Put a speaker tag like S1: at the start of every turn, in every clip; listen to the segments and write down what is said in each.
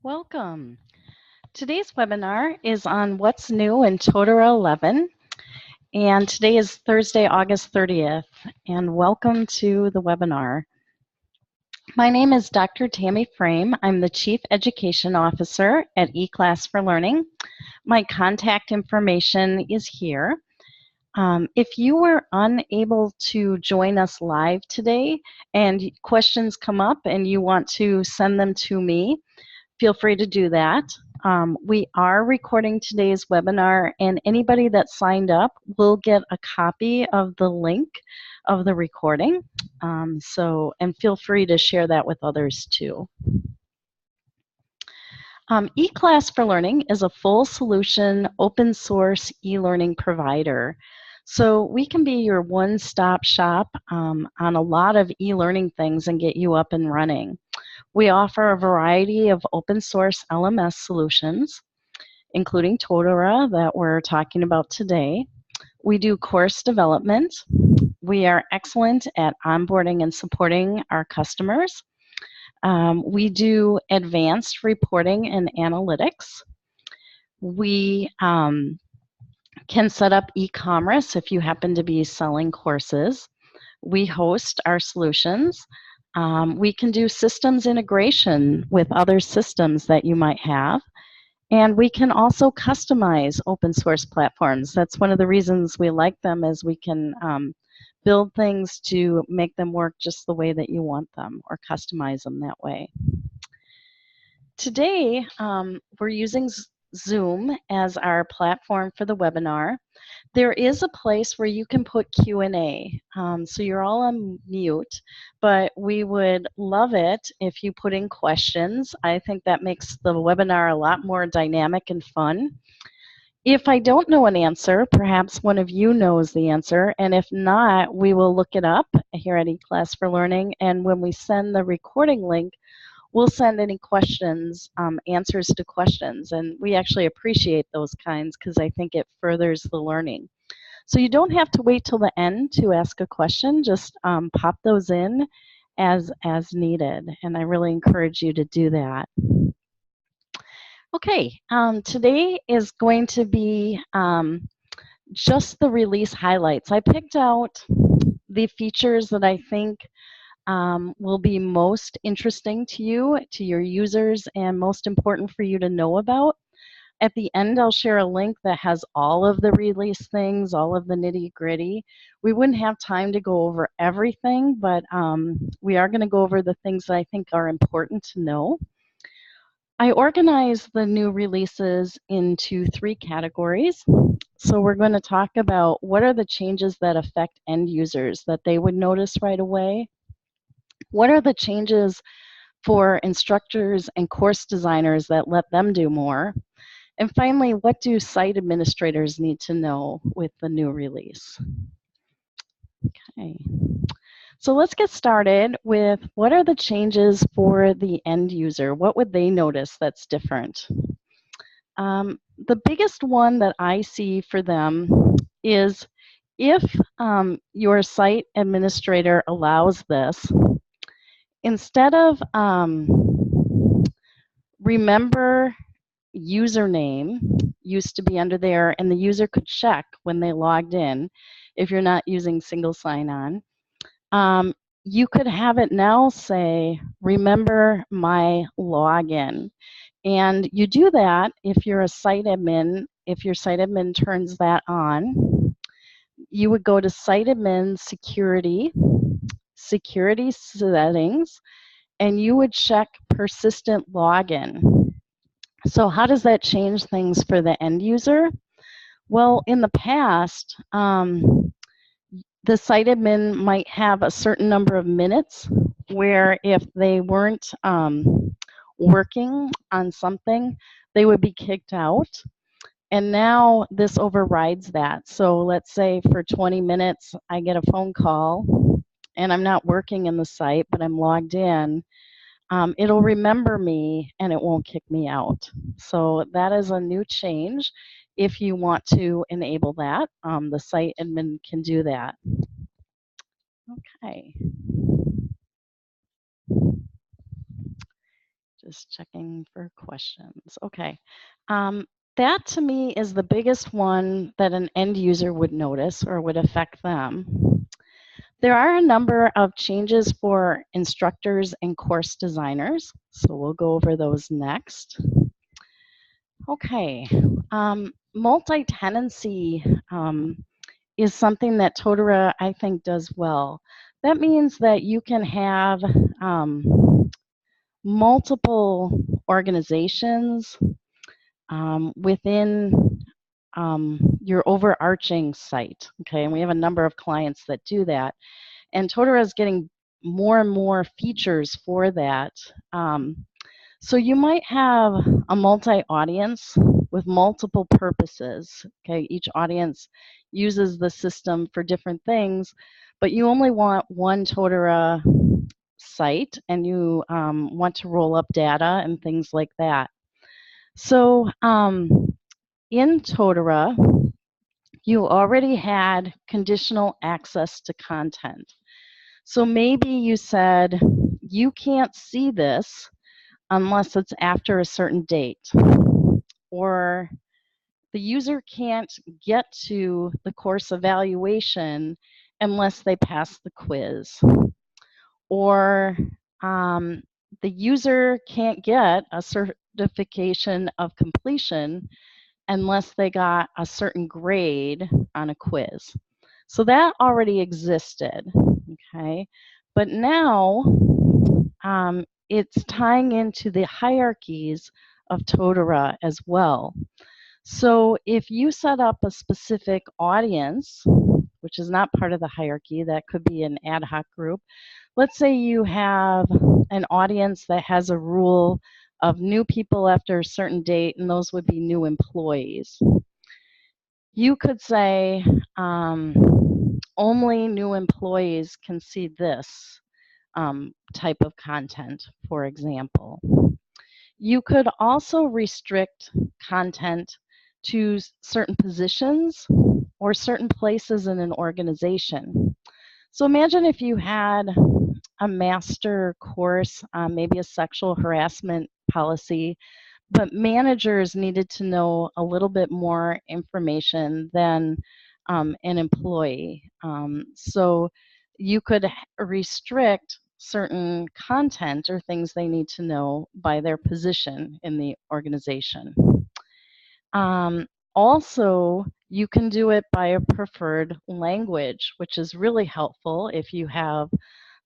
S1: Welcome. Today's webinar is on what's new in Totara 11, and today is Thursday, August 30th, and welcome to the webinar. My name is Dr. Tammy Frame. I'm the Chief Education Officer at eClass for Learning. My contact information is here. If you were unable to join us live today and questions come up and you want to send them to me, feel free to do that. We are recording today's webinar, and anybody that signed up will get a copy of the link of the recording. And feel free to share that with others too. eClass for Learning is a full solution open source e-learning provider. So we can be your one-stop shop on a lot of e-learning things and get you up and running. We offer a variety of open source LMS solutions, including Totara that we're talking about today. We do course development. We are excellent at onboarding and supporting our customers. We do advanced reporting and analytics. We can set up e-commerce if you happen to be selling courses. We host our solutions. We can do systems integration with other systems that you might have. And we can also customize open source platforms. That's one of the reasons we like them, is we can build things to make them work just the way that you want them, or customize them that way. Today, we're using Zoom as our platform for the webinar. There is a place where you can put Q&A, so you're all on mute, but we would love it if you put in questions. I think that makes the webinar a lot more dynamic and fun. If I don't know an answer, perhaps one of you knows the answer, and if not, we will look it up here at eClass for Learning, and when we send the recording link, we'll send any questions, answers to questions, and we actually appreciate those kinds because I think it furthers the learning. So you don't have to wait till the end to ask a question, just pop those in as needed, and I really encourage you to do that. Okay, today is going to be just the release highlights. I picked out the features that I think will be most interesting to you, to your users, and most important for you to know about. At the end, I'll share a link that has all of the release things, all of the nitty-gritty. We wouldn't have time to go over everything, but we are going to go over the things that I think are important to know. I organize the new releases into 3 categories. So we're going to talk about what are the changes that affect end users that they would notice right away. What are the changes for instructors and course designers that let them do more? And finally, what do site administrators need to know with the new release? Okay. So let's get started with what are the changes for the end user? What would they notice that's different? The biggest one that I see for them is if your site administrator allows this, instead of remember username used to be under there, and the user could check when they logged in if you're not using single sign-on, you could have it now say, remember my login. And you do that if you're a site admin. If your site admin turns that on, you would go to site admin security settings, and you would check persistent login. So how does that change things for the end user? Well, in the past, the site admin might have a certain number of minutes where if they weren't working on something, they would be kicked out. And now this overrides that. So let's say for 20 minutes, I get a phone call and I'm not working in the site, but I'm logged in. It'll remember me and it won't kick me out. So that is a new change. If you want to enable that, the site admin can do that. Okay. Just checking for questions. Okay. That to me is the biggest one that an end user would notice or would affect them. There are a number of changes for instructors and course designers, so we'll go over those next. Okay, multi-tenancy is something that Totara, I think, does well. That means that you can have multiple organizations within your overarching site, okay? And we have a number of clients that do that. And Totara is getting more and more features for that. So you might have a multi-audience with multiple purposes, okay? Each audience uses the system for different things, but you only want one Totara site, and you want to roll up data and things like that. So in Totara, you already had conditional access to content. So maybe you said, you can't see this unless it's after a certain date, or the user can't get to the course evaluation unless they pass the quiz, or the user can't get a certification of completion unless they got a certain grade on a quiz. So that already existed, okay? But now it's tying into the hierarchies of Totara as well. So if you set up a specific audience, which is not part of the hierarchy, that could be an ad hoc group. Let's say you have an audience that has a rule of new people after a certain date, and those would be new employees. You could say only new employees can see this type of content, for example. You could also restrict content to certain positions or certain places in an organization. So imagine if you had a master course on maybe a sexual harassment policy, but managers needed to know a little bit more information than an employee. So you could restrict certain content or things they need to know by their position in the organization. Also, you can do it by a preferred language, which is really helpful if you have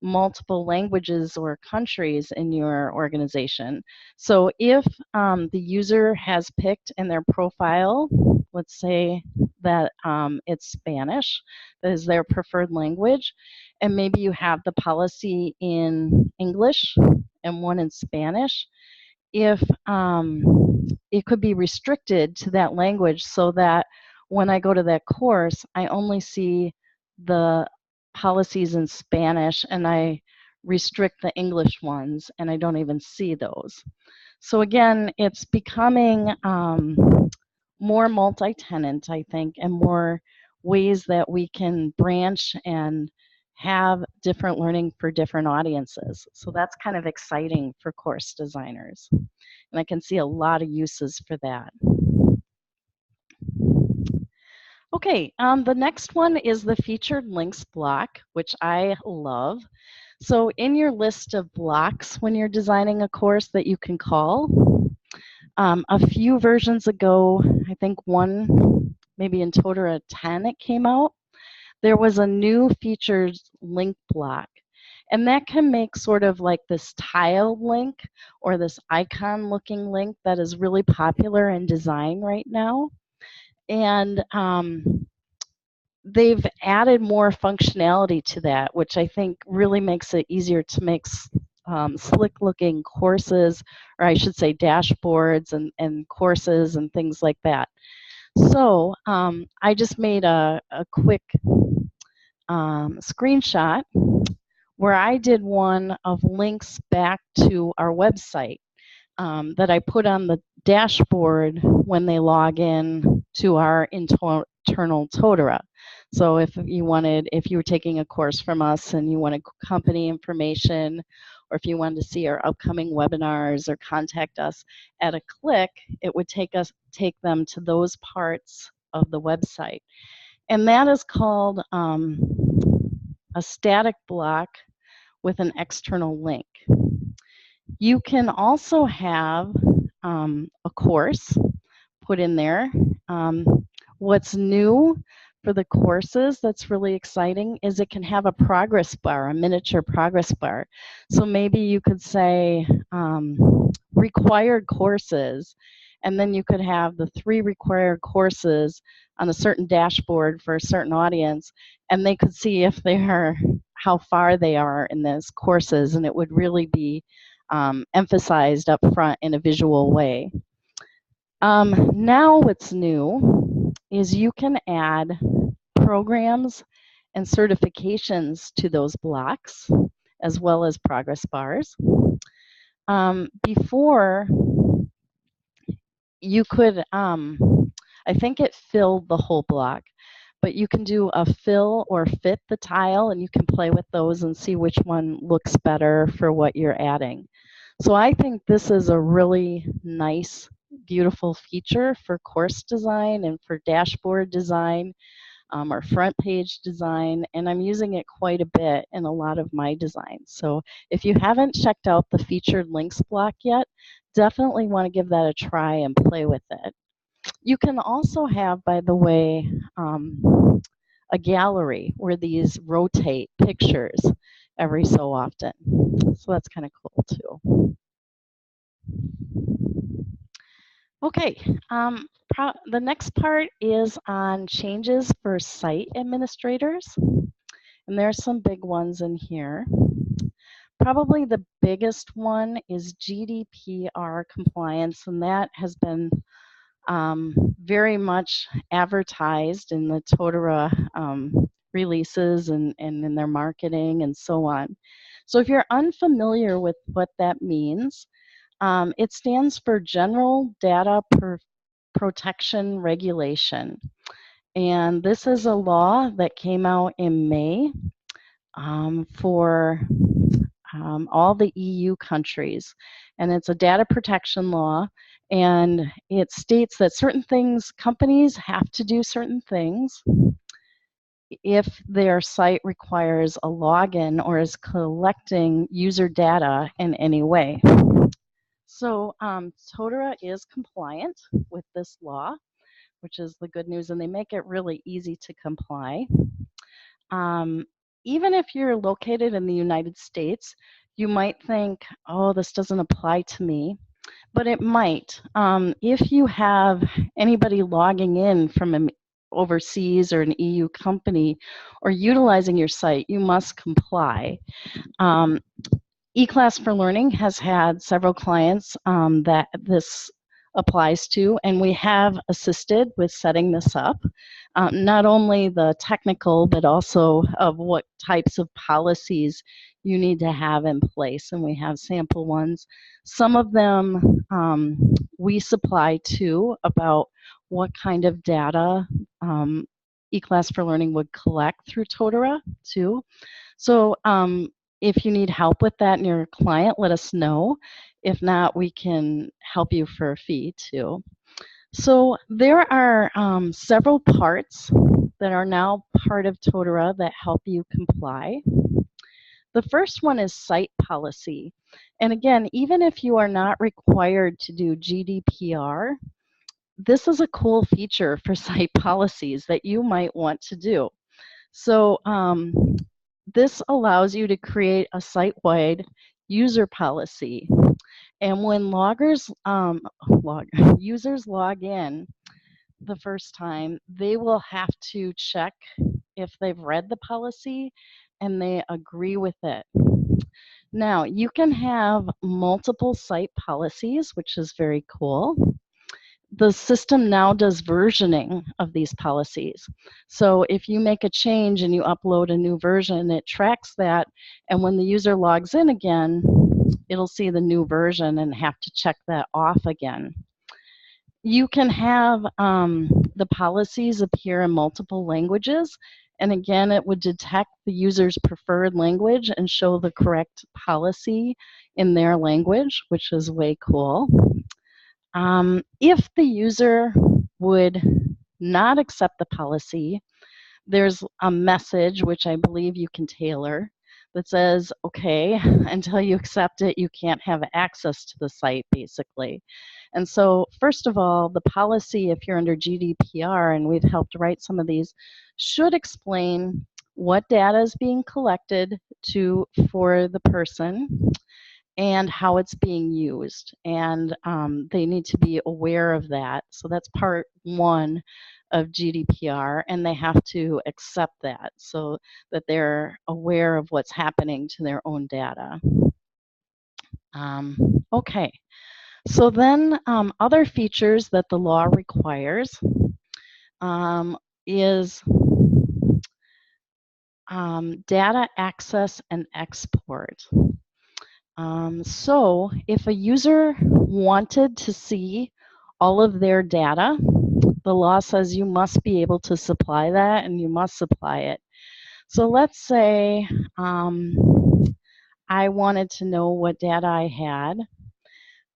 S1: multiple languages or countries in your organization. So if the user has picked in their profile, let's say that it's Spanish, that is their preferred language, and maybe you have the policy in English and one in Spanish, if it could be restricted to that language so that when I go to that course, I only see the policies in Spanish and I restrict the English ones and I don't even see those. So again, it's becoming more multi-tenant, I think, and more ways that we can branch and have different learning for different audiences. So that's kind of exciting for course designers. And I can see a lot of uses for that. Okay, the next one is the featured links block, which I love. So in your list of blocks when you're designing a course that you can call, a few versions ago, I think one, maybe in Totara 10 it came out, there was a new featured link block. And that can make sort of like this tiled link or this icon looking link that is really popular in design right now. And they've added more functionality to that, which I think really makes it easier to make slick looking courses, or I should say dashboards and courses and things like that. So I just made a quick screenshot where I did one of links back to our website that I put on the dashboard when they log in to our internal Totara. So if you were taking a course from us and you wanted company information, or if you wanted to see our upcoming webinars or contact us, at a click, it would take them to those parts of the website. And that is called a static block with an external link. You can also have a course put in there. What's new for the courses that's really exciting is it can have a progress bar, a miniature progress bar. So maybe you could say required courses, and then you could have the 3 required courses on a certain dashboard for a certain audience, and they could see if they are, how far they are in those courses, and it would really be emphasized up front in a visual way. Now what's new is you can add programs and certifications to those blocks, as well as progress bars. Before, you could, I think it filled the whole block, but you can do a fill or fit the tile, and you can play with those and see which one looks better for what you're adding. So I think this is a really nice, beautiful feature for course design and for dashboard design or front page design, and I'm using it quite a bit in a lot of my designs. So if you haven't checked out the featured links block yet, definitely want to give that a try and play with it. You can also have, by the way, a gallery where these rotate pictures every so often. So that's kind of cool too. Okay, the next part is on changes for site administrators. And there's some big ones in here. Probably the biggest one is GDPR compliance, and that has been very much advertised in the Totara releases and in their marketing and so on. So if you're unfamiliar with what that means, it stands for General Data Protection Regulation. And this is a law that came out in May for all the EU countries. And it's a data protection law, and it states that certain things, companies have to do certain things if their site requires a login or is collecting user data in any way. So Totara is compliant with this law, which is the good news, and they make it really easy to comply. Even if you're located in the United States, you might think, oh, this doesn't apply to me, but it might. If you have anybody logging in from overseas or an EU company or utilizing your site, you must comply. eClass for Learning has had several clients that this applies to, and we have assisted with setting this up. Not only the technical, but also of what types of policies you need to have in place, and we have sample ones. Some of them we supply to about what kind of data eClass for Learning would collect through Totara too. So if you need help with that in your client, let us know. If not, we can help you for a fee too. So there are several parts that are now part of Totara that help you comply. The first one is site policy. And again, even if you are not required to do GDPR, this is a cool feature for site policies that you might want to do. So this allows you to create a site-wide user policy. And when users log in the first time, they will have to check if they've read the policy and they agree with it. Now, you can have multiple site policies, which is very cool. The system now does versioning of these policies. So if you make a change and you upload a new version, it tracks that, and when the user logs in again, it'll see the new version and have to check that off again. You can have the policies appear in multiple languages, and again, it would detect the user's preferred language and show the correct policy in their language, which is way cool. If the user would not accept the policy, there's a message, which I believe you can tailor, that says, okay, until you accept it, you can't have access to the site, basically. And so, first of all, the policy, if you're under GDPR, and we've helped write some of these, should explain what data is being collected for the person and how it's being used. And they need to be aware of that. So that's part one of GDPR, and they have to accept that so that they're aware of what's happening to their own data. Okay, so then other features that the law requires is data access and export. So if a user wanted to see all of their data, the law says you must be able to supply that, and you must supply it. So let's say I wanted to know what data I had.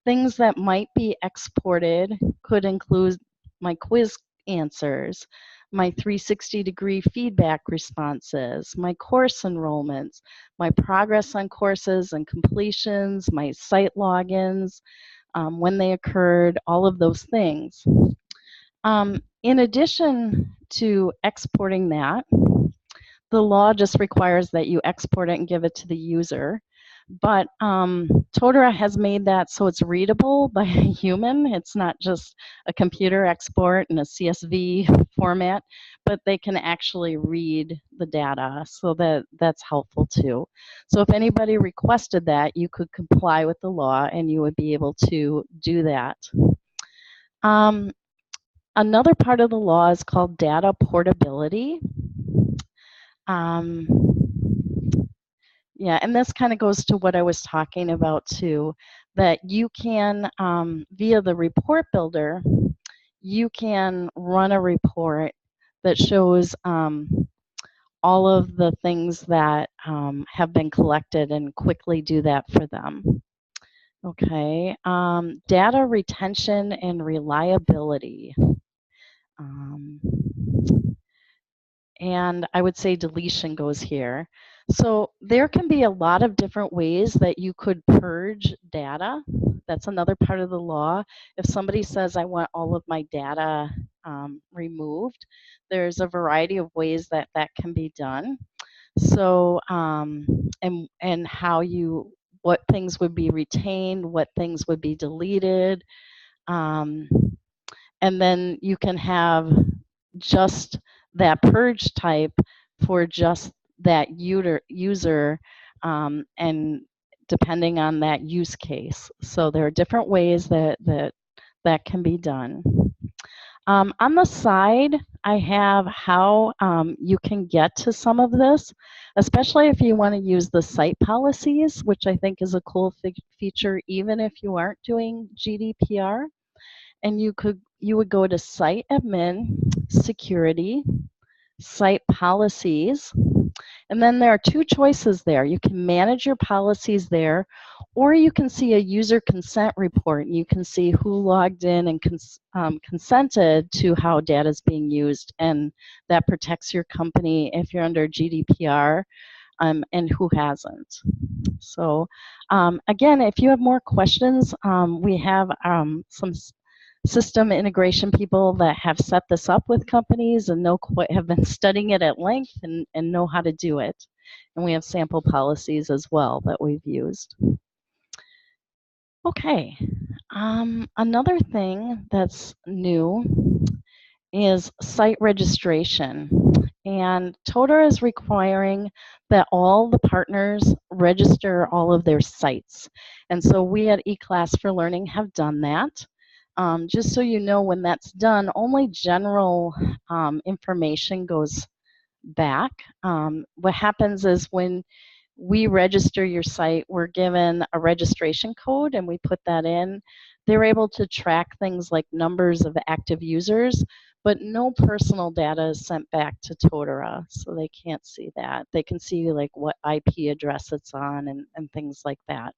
S1: Things that might be exported could include my quiz answers, my 360-degree feedback responses, my course enrollments, my progress on courses and completions, my site logins, when they occurred, all of those things. In addition to exporting that, the law just requires that you export it and give it to the user. But Totara has made that so it's readable by a human. It's not just a computer export in a CSV format, but they can actually read the data, so that's helpful too. So if anybody requested that, you could comply with the law and you would be able to do that. Another part of the law is called data portability. Yeah, and this kind of goes to what I was talking about too, that you can, via the report builder, you can run a report that shows all of the things that have been collected and quickly do that for them. Okay, data retention and reliability. And I would say deletion goes here. So there can be a lot of different ways that you could purge data. That's another part of the law. If somebody says, I want all of my data removed, there's a variety of ways that that can be done. So, and how what things would be retained, what things would be deleted. And then you can have just that purge type for just that user and depending on that use case. So there are different ways that can be done. On the side, I have how you can get to some of this, especially if you want to use the site policies, which I think is a cool feature even if you aren't doing GDPR. And you would go to Site Admin, Security, Site Policies, and then there are two choices there. You can manage your policies there, or you can see a user consent report, and you can see who logged in and consented to how data is being used, and that protects your company if you're under GDPR, and who hasn't. So again, if you have more questions, we have some system integration people that have set this up with companies and have been studying it at length and know how to do it. And we have sample policies as well that we've used. Okay, another thing that's new is site registration. And Totara is requiring that all the partners register all of their sites. And so we at eClass for Learning have done that. Just so you know, when that's done, only general information goes back. What happens is when we register your site, we're given a registration code and we put that in. they're able to track things like numbers of active users, but no personal data is sent back to Totara, so they can't see that. They can see like what IP address it's on and things like that.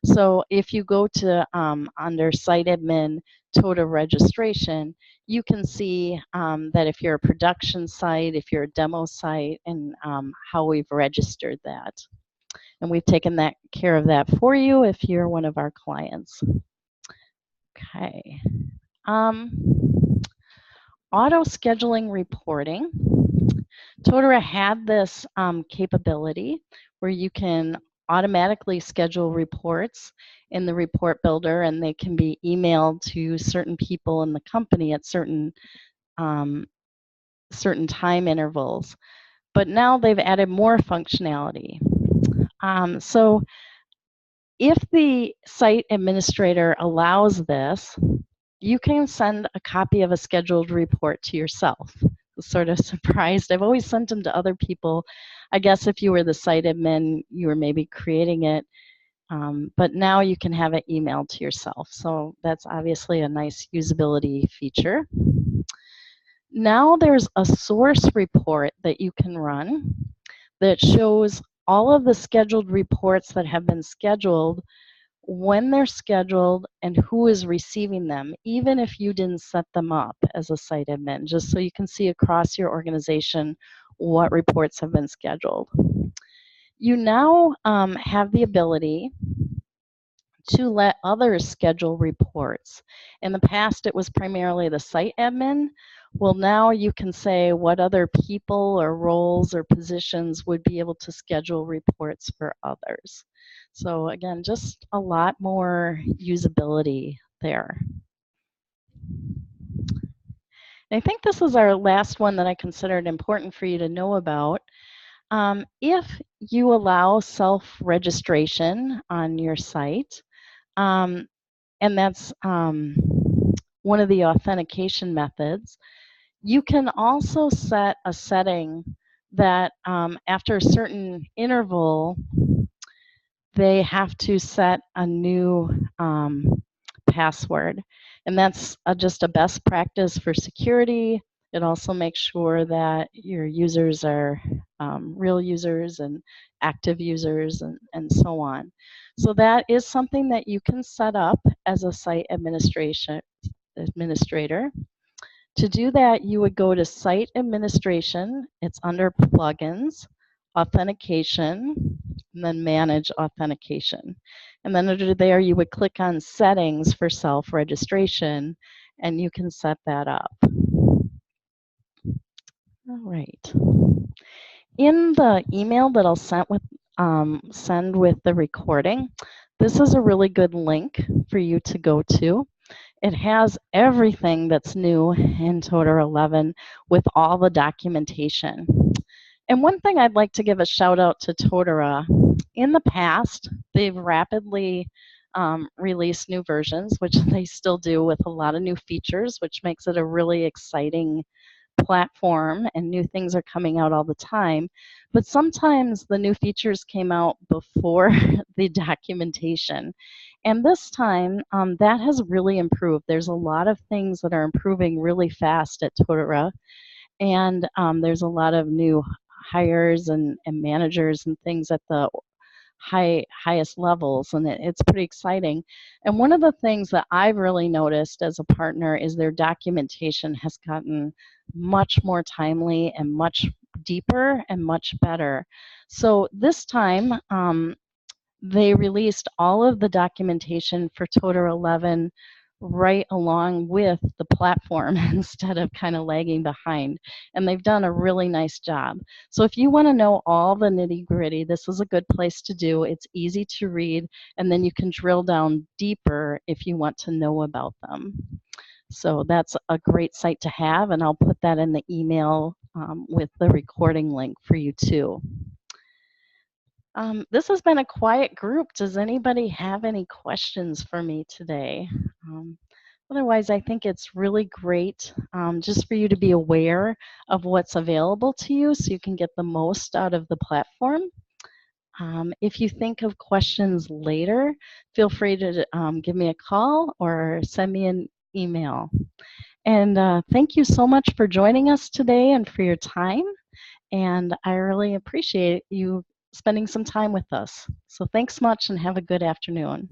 S1: So if you go to under site admin Totara registration, you can see that if you're a production site, if you're a demo site, and how we've registered that. And we've taken that care of that for you if you're one of our clients. Okay. Auto scheduling reporting. Totara had this capability where you can automatically schedule reports in the report builder, and they can be emailed to certain people in the company at certain time intervals. But now they've added more functionality. So if the site administrator allows this, you can send a copy of a scheduled report to yourself. Sort of surprised. I've always sent them to other people. I guess if you were the site admin, you were maybe creating it. But now you can have it emailed to yourself. So that's obviously a nice usability feature. Now there's a source report that you can run that shows all of the scheduled reports that have been scheduled, when they're scheduled, and who is receiving them, even if you didn't set them up as a site admin, just so you can see across your organization what reports have been scheduled. You now have the ability to let others schedule reports. In the past, it was primarily the site admin. Well, now you can say what other people or roles or positions would be able to schedule reports for others. So again, just a lot more usability there. And I think this is our last one that I considered important for you to know about. If you allow self-registration on your site, and that's one of the authentication methods, you can also set a setting that after a certain interval, they have to set a new password. And that's just a best practice for security. It also makes sure that your users are real users and active users and so on. So that is something that you can set up as a site administrator. To do that, you would go to Site Administration. It's under Plugins, Authentication, and then Manage Authentication. And then under there, you would click on Settings for Self-Registration, and you can set that up. All right. In the email that I'll send with the recording, this is a really good link for you to go to. It has everything that's new in Totara 11 with all the documentation. And one thing I'd like to give a shout out to Totara. In the past, they've rapidly released new versions, which they still do with a lot of new features, which makes it a really exciting platform, and new things are coming out all the time. But sometimes the new features came out before the documentation. And this time, that has really improved. There's a lot of things that are improving really fast at Totara. And there's a lot of new hires and managers and things at the highest levels, and it's pretty exciting. And one of the things that I've really noticed as a partner is their documentation has gotten much more timely and much deeper and much better. So this time, they released all of the documentation for Totara 11 right along with the platform instead of kind of lagging behind. And they've done a really nice job. So if you want to know all the nitty-gritty, this is a good place to do. It's easy to read, and then you can drill down deeper if you want to know about them. So that's a great site to have, and I'll put that in the email with the recording link for you too. This has been a quiet group. Does anybody have any questions for me today? Otherwise, I think it's really great just for you to be aware of what's available to you so you can get the most out of the platform. If you think of questions later, feel free to give me a call or send me an email. And thank you so much for joining us today and for your time. And I really appreciate you spending some time with us. So thanks much and have a good afternoon.